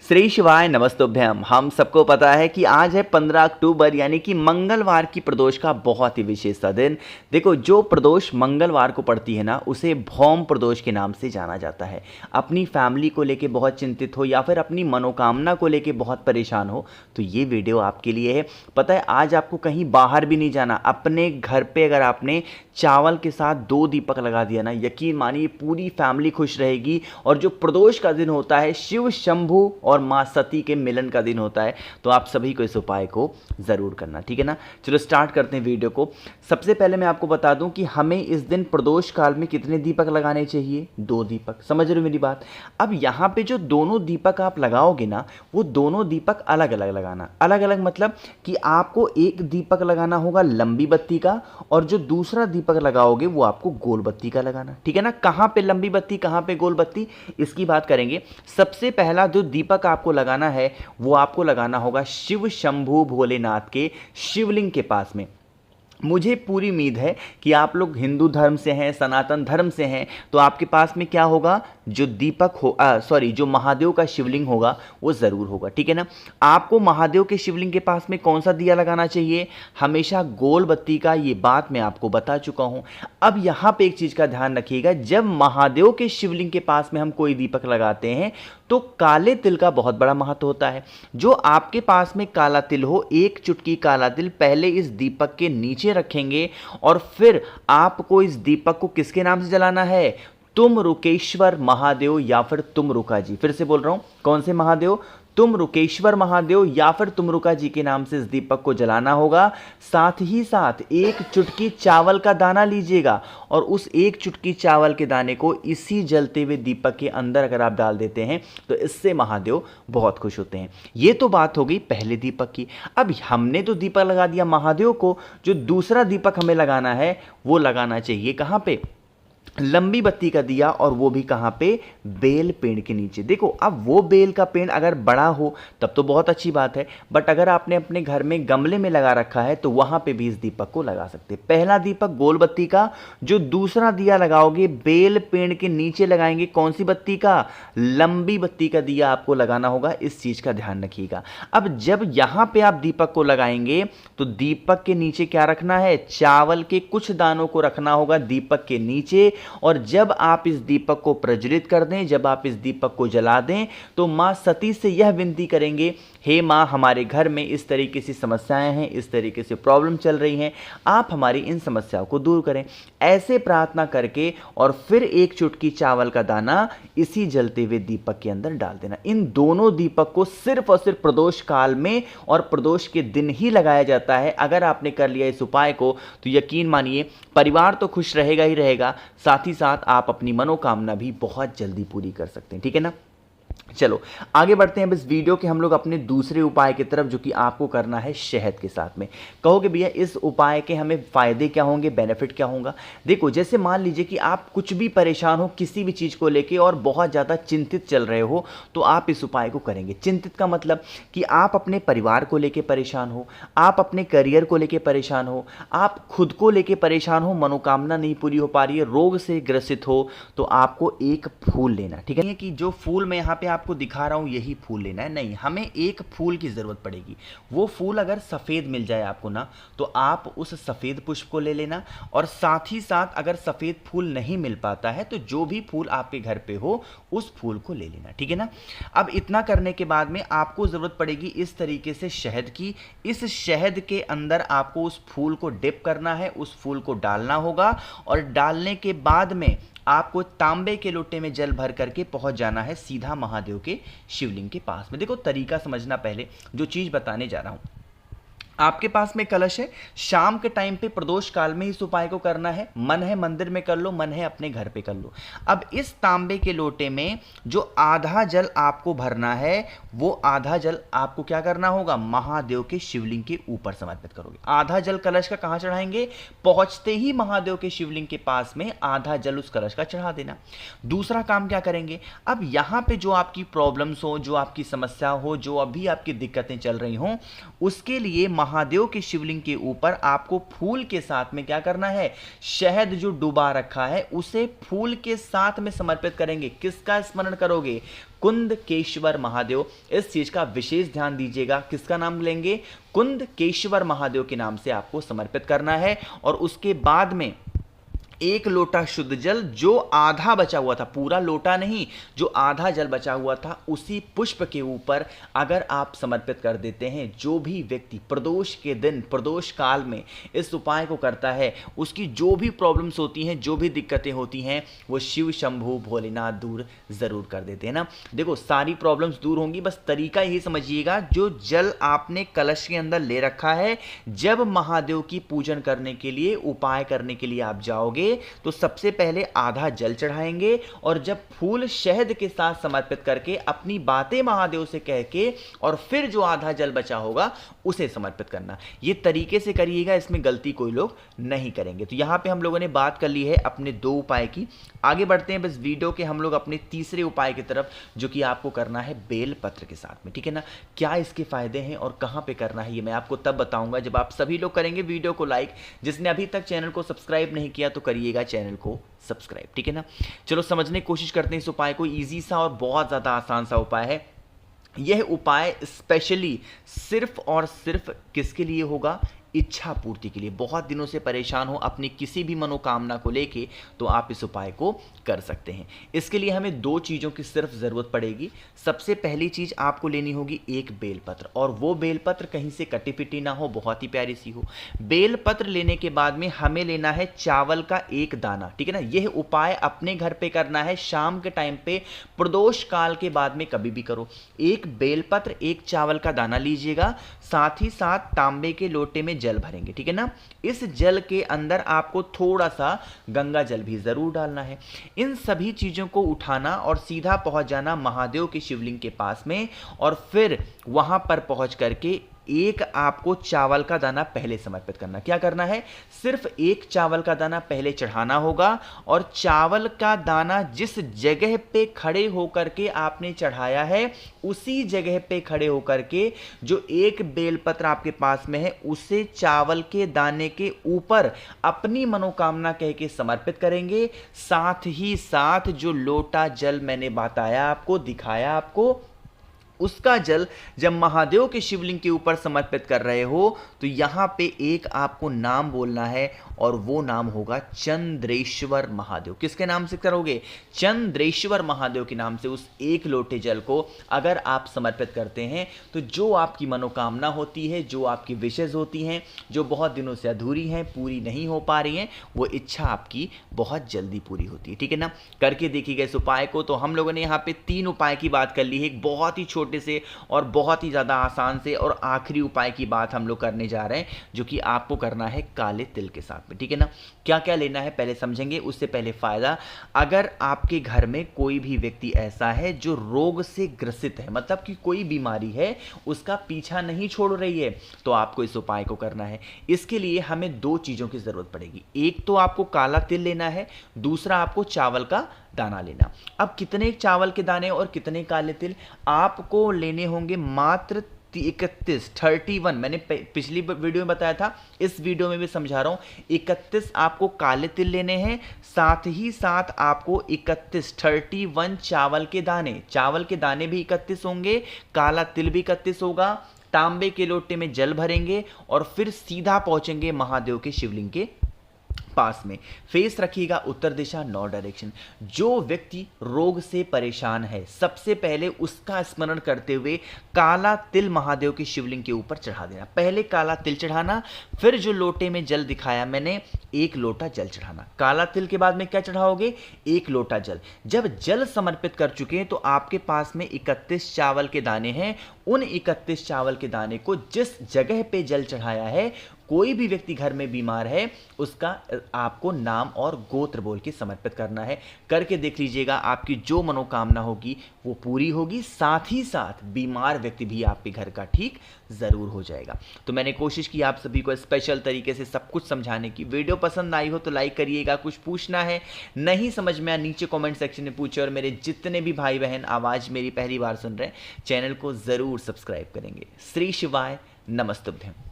श्री शिवाय नमस्तुभ्यम। हम सबको पता है कि आज है 15 अक्टूबर यानी कि मंगलवार की प्रदोष का बहुत ही विशेष सा दिन। देखो, जो प्रदोष मंगलवार को पड़ती है ना, उसे भौम प्रदोष के नाम से जाना जाता है। अपनी फैमिली को लेके बहुत चिंतित हो या फिर अपनी मनोकामना को लेके बहुत परेशान हो तो ये वीडियो आपके लिए है। पता है, आज आपको कहीं बाहर भी नहीं जाना। अपने घर पे अगर आपने चावल के साथ 2 दीपक लगा दिया ना, यकीन मानिए पूरी फैमिली खुश रहेगी। और जो प्रदोष का दिन होता है, शिव शंभु और माँ सती के मिलन का दिन होता है, तो आप सभी को इस उपाय को ज़रूर करना, ठीक है ना। चलो स्टार्ट करते हैं वीडियो को। सबसे पहले मैं आपको बता दूं कि हमें इस दिन प्रदोष काल में कितने दीपक लगाने चाहिए। 2 दीपक। समझ रहे हो मेरी बात। अब यहाँ पे जो दोनों दीपक आप लगाओगे ना, वो दोनों दीपक अलग अलग लगाना। अलग अलग मतलब कि आपको एक दीपक लगाना होगा लंबी बत्ती का, और जो दूसरा दीपक लगाओगे वो आपको गोल बत्ती का लगाना, ठीक है ना। कहाँ पे लंबी बत्ती, कहाँ पे गोल बत्ती, इसकी बात करेंगे। सबसे पहला जो दीपक आपको लगाना है वो आपको लगाना होगा शिव शंभु भोलेनाथ के शिवलिंग के पास में। मुझे पूरी उम्मीद है कि आप लोग हिंदू धर्म से हैं, सनातन धर्म से हैं, तो आपके पास में क्या होगा, जो दीपक हो जो महादेव का शिवलिंग होगा वो ज़रूर होगा, ठीक है ना। आपको महादेव के शिवलिंग के पास में कौन सा दिया लगाना चाहिए, हमेशा गोल बत्ती का। ये बात मैं आपको बता चुका हूँ। अब यहाँ पे एक चीज़ का ध्यान रखिएगा, जब महादेव के शिवलिंग के पास में हम कोई दीपक लगाते हैं तो काले तिल का बहुत बड़ा महत्व होता है। जो आपके पास में काला तिल हो, 1 चुटकी काला तिल पहले इस दीपक के नीचे रखेंगे, और फिर आपको इस दीपक को किसके नाम से जलाना है, तुम रुकेश्वर महादेव या फिर तुम रुका जी। फिर से बोल रहा हूं, कौन से महादेव, तुम रुकेश्वर महादेव या फिर तुम रुका जी के नाम से इस दीपक को जलाना होगा। साथ ही साथ 1 चुटकी चावल का दाना लीजिएगा, और उस 1 चुटकी चावल के दाने को इसी जलते हुए दीपक के अंदर अगर आप डाल देते हैं तो इससे महादेव बहुत खुश होते हैं। ये तो बात हो गई पहले दीपक की। अब हमने तो दीपक लगा दिया महादेव को, जो दूसरा दीपक हमें लगाना है वो लगाना चाहिए कहाँ पे, लंबी बत्ती का दिया, और वो भी कहाँ पे, बेल पेड़ के नीचे। देखो, अब वो बेल का पेड़ अगर बड़ा हो तब तो बहुत अच्छी बात है, बट अगर आपने अपने घर में गमले में लगा रखा है तो वहाँ पे भी इस दीपक को लगा सकते हैं। पहला दीपक गोल बत्ती का, जो दूसरा दिया लगाओगे बेल पेड़ के नीचे लगाएंगे। कौन सी बत्ती का, लंबी बत्ती का दिया आपको लगाना होगा। इस चीज़ का ध्यान रखिएगा। अब जब यहाँ पे आप दीपक को लगाएंगे तो दीपक के नीचे क्या रखना है, चावल के कुछ दानों को रखना होगा दीपक के नीचे। और जब आप इस दीपक को प्रज्वलित कर दें, जब आप इस दीपक को जला दें, तो मां सती से यह विनती करेंगे, हे मां, हमारे घर में इस तरीके से समस्याएं हैं, इस तरीके से प्रॉब्लम चल रही हैं, आप हमारी इन समस्याओं को दूर करें। ऐसे प्रार्थना करके और फिर 1 चुटकी चावल का दाना इसी जलते हुए दीपक के अंदर डाल देना। इन दोनों दीपक को सिर्फ और सिर्फ प्रदोष काल में और प्रदोष के दिन ही लगाया जाता है। अगर आपने कर लिया इस उपाय को तो यकीन मानिए परिवार तो खुश रहेगा ही रहेगा, साथ ही साथ आप अपनी मनोकामना भी बहुत जल्दी पूरी कर सकते हैं, ठीक है ना। चलो आगे बढ़ते हैं इस वीडियो के हम लोग अपने दूसरे उपाय की तरफ, जो कि आपको करना है शहद के साथ में। कहोगे भैया इस उपाय के हमें फायदे क्या होंगे, बेनिफिट क्या होगा। देखो, जैसे मान लीजिए कि आप कुछ भी परेशान हो किसी भी चीज़ को लेके और बहुत ज़्यादा चिंतित चल रहे हो, तो आप इस उपाय को करेंगे। चिंतित का मतलब कि आप अपने परिवार को लेके परेशान हो, आप अपने करियर को लेके परेशान हो, आप खुद को लेके परेशान हो, मनोकामना नहीं पूरी हो पा रही है, रोग से ग्रसित हो, तो आपको एक फूल लेना, ठीक है। कि जो फूल मैं यहाँ पे आपको दिखा रहा हूँ यही फूल लेना है, नहीं, हमें एक फूल की ज़रूरत पड़ेगी। वो फूल अगर सफ़ेद मिल जाए आपको ना, तो आप उस सफ़ेद पुष्प को ले लेना। और साथ ही साथ अगर सफ़ेद फूल नहीं मिल पाता है तो जो भी फूल आपके घर पे हो उस फूल को ले लेना, ठीक है ना। अब इतना करने के बाद में आपको ज़रूरत पड़ेगी इस तरीके से शहद की। इस शहद के अंदर आपको उस फूल को डिप करना है, उस फूल को डालना होगा, और डालने के बाद में आपको तांबे के लोटे में जल भर करके पहुंच जाना है सीधा महादेव के शिवलिंग के पास में। देखो, तरीका समझना, पहले जो चीज़ बताने जा रहा हूं, आपके पास में कलश है, शाम के टाइम पे प्रदोष काल में इस उपाय को करना है। मन है मंदिर में कर लो, मन है अपने घर पे कर लो। अब इस तांबे के लोटे में जो आधा जल आपको भरना है, वो आधा जल आपको क्या करना होगा, महादेव के शिवलिंग के ऊपर समर्पित करोगे। आधा जल कलश का कहां चढ़ाएंगे, पहुंचते ही महादेव के शिवलिंग के पास में आधा जल उस कलश का चढ़ा देना। दूसरा काम क्या करेंगे, अब यहां पे जो आपकी प्रॉब्लम्स हो, जो आपकी समस्या हो, जो अभी आपकी दिक्कतें चल रही हो, उसके लिए महादेव के शिवलिंग के ऊपर आपको फूल के साथ में क्या करना है, शहद जो डुबा रखा है उसे फूल के साथ में समर्पित करेंगे। किसका स्मरण करोगे, कुंदकेश्वर महादेव। इस चीज का विशेष ध्यान दीजिएगा, किसका नाम लेंगे, कुंदकेश्वर महादेव के नाम से आपको समर्पित करना है। और उसके बाद में 1 लोटा शुद्ध जल, जो आधा बचा हुआ था, पूरा लोटा नहीं, जो आधा जल बचा हुआ था, उसी पुष्प के ऊपर अगर आप समर्पित कर देते हैं, जो भी व्यक्ति प्रदोष के दिन, प्रदोष काल में इस उपाय को करता है, उसकी जो भी प्रॉब्लम्स होती हैं, जो भी दिक्कतें होती हैं, वो शिव शंभु भोलेनाथ दूर जरूर कर देते हैं ना। देखो सारी प्रॉब्लम्स दूर होंगी, बस तरीका यही समझिएगा, जो जल आपने कलश के अंदर ले रखा है, जब महादेव की पूजन करने के लिए, उपाय करने के लिए आप जाओगे तो सबसे पहले आधा जल चढ़ाएंगे, और जब फूल शहद के साथ समर्पित करके अपनी बातें महादेव से कह के, और फिर जो आधा जल बचा होगा उसे समर्पित करना। ये तरीके से करिएगा, इसमें गलती कोई लोग नहीं करेंगे। तो यहां पे हम लोगों ने बात कर ली है अपने 2 उपाय की। आगे बढ़ते हैं बस वीडियो के हम लोग अपने तीसरे उपाय की तरफ, जो कि आपको करना है बेल पत्र के साथ में, ठीक है ना। क्या इसके फायदे हैं और कहां पे करना है, ये मैं आपको तब बताऊंगा जब आप सभी लोग करेंगे वीडियो को लाइक। जिसने अभी तक चैनल को सब्सक्राइब नहीं किया तो करिएगा चैनल को सब्सक्राइब, ठीक है ना। चलो समझने की कोशिश करते हैं इस उपाय को। इजी सा और बहुत ज्यादा आसान सा उपाय है। यह उपाय स्पेशली सिर्फ और सिर्फ किसके लिए होगा, इच्छा पूर्ति के लिए। बहुत दिनों से परेशान हो अपनी किसी भी मनोकामना को लेके, तो आप इस उपाय को कर सकते हैं। इसके लिए हमें 2 चीज़ों की सिर्फ ज़रूरत पड़ेगी। सबसे पहली चीज़ आपको लेनी होगी एक बेलपत्र, और वो बेलपत्र कहीं से कटी पिटी ना हो, बहुत ही प्यारी सी हो। बेलपत्र लेने के बाद में हमें लेना है चावल का 1 दाना, ठीक है ना। यह उपाय अपने घर पे करना है, शाम के टाइम पे, प्रदोष काल के बाद में कभी भी करो। 1 बेलपत्र, 1 चावल का दाना लीजिएगा, साथ ही साथ तांबे के लोटे में जल भरेंगे, ठीक है ना। इस जल के अंदर आपको थोड़ा सा गंगा जल भी जरूर डालना है। इन सभी चीजों को उठाना और सीधा पहुंच जाना महादेव के शिवलिंग के पास में, और फिर वहां पर पहुंच करके 1 आपको चावल का दाना पहले समर्पित करना। क्या करना है, सिर्फ 1 चावल का दाना पहले चढ़ाना होगा, और चावल का दाना जिस जगह पे खड़े होकर के आपने चढ़ाया है, उसी जगह पे खड़े होकर के जो 1 बेलपत्र आपके पास में है, उसे चावल के दाने के ऊपर अपनी मनोकामना कह के समर्पित करेंगे। साथ ही साथ जो लोटा जल मैंने बताया आपको, दिखाया आपको, उसका जल जब महादेव के शिवलिंग के ऊपर समर्पित कर रहे हो, तो यहां पे एक आपको नाम बोलना है, और वो नाम होगा चंद्रेश्वर महादेव। किसके नाम से करोगे, चंद्रेश्वर महादेव के नाम से। उस 1 लोटे जल को अगर आप समर्पित करते हैं, तो जो आपकी मनोकामना होती है, जो आपकी विशेष होती हैं, जो बहुत दिनों से अधूरी हैं, पूरी नहीं हो पा रही हैं, वो इच्छा आपकी बहुत जल्दी पूरी होती है, ठीक है ना। करके देखिएगा इस उपाय को। तो हम लोगों ने यहाँ पे 3 उपाय की बात कर ली है, एक बहुत ही छोटे से और बहुत ही ज्यादा आसान से, और आखिरी उपाय की बात हम लोग करने जा रहे हैं, जो कि आपको करना है काले तिल के साथ में, ठीक है ना। क्या क्या लेना है पहले समझेंगे, उससे पहले फायदा। अगर आपके घर में कोई भी व्यक्ति ऐसा है जो रोग से ग्रसित है, मतलब कि कोई बीमारी है, उसका पीछा नहीं छोड़ रही है, तो आपको इस उपाय को करना है। इसके लिए हमें 2 चीजों की जरूरत पड़ेगी। एक तो आपको काला तिल लेना है, दूसरा आपको चावल का दाना लेना। अब कितने चावल के दाने और कितने काले तिल आपको लेने होंगे, मात्र 31 मैंने पिछली वीडियो में बताया था, इस वीडियो में भी समझा रहा हूं। 31 आपको काले तिल लेने हैं, साथ ही साथ आपको 31 चावल के दाने। चावल के दाने भी 31 होंगे, काला तिल भी 31 होगा। तांबे के लोटे में जल भरेंगे, और फिर सीधा पहुंचेंगे महादेव के शिवलिंग के पास में। फेस रखिएगा उत्तर दिशा, नॉर्थ डायरेक्शन। जो व्यक्ति रोग से परेशान है, सबसे पहले उसका स्मरण करते हुए काला तिल महादेव के शिवलिंग के ऊपर चढ़ा देना। पहले काला तिल चढ़ाना, फिर जो लोटे में जल दिखाया मैंने, 1 लोटा जल चढ़ाना। काला तिल के बाद में क्या चढ़ाओगे, 1 लोटा जल। जब जल समर्पित कर चुके हैं, तो आपके पास में 31 चावल के दाने हैं। उन 31 चावल के दाने को जिस जगह पे जल चढ़ाया है, कोई भी व्यक्ति घर में बीमार है, उसका आपको नाम और गोत्र बोल के समर्पित करना है। करके देख लीजिएगा, आपकी जो मनोकामना होगी वो पूरी होगी, साथ ही साथ बीमार व्यक्ति भी आपके घर का ठीक जरूर हो जाएगा। तो मैंने कोशिश की आप सभी को स्पेशल तरीके से सब कुछ समझाने की। वीडियो पसंद आई हो तो लाइक करिएगा। कुछ पूछना है, नहीं समझ में आया, नीचे कमेंट सेक्शन में पूछे। और मेरे जितने भी भाई बहन आवाज मेरी पहली बार सुन रहे हैं, चैनल को जरूर सब्सक्राइब करेंगे। श्री शिवाय नमस्तुभ्यम।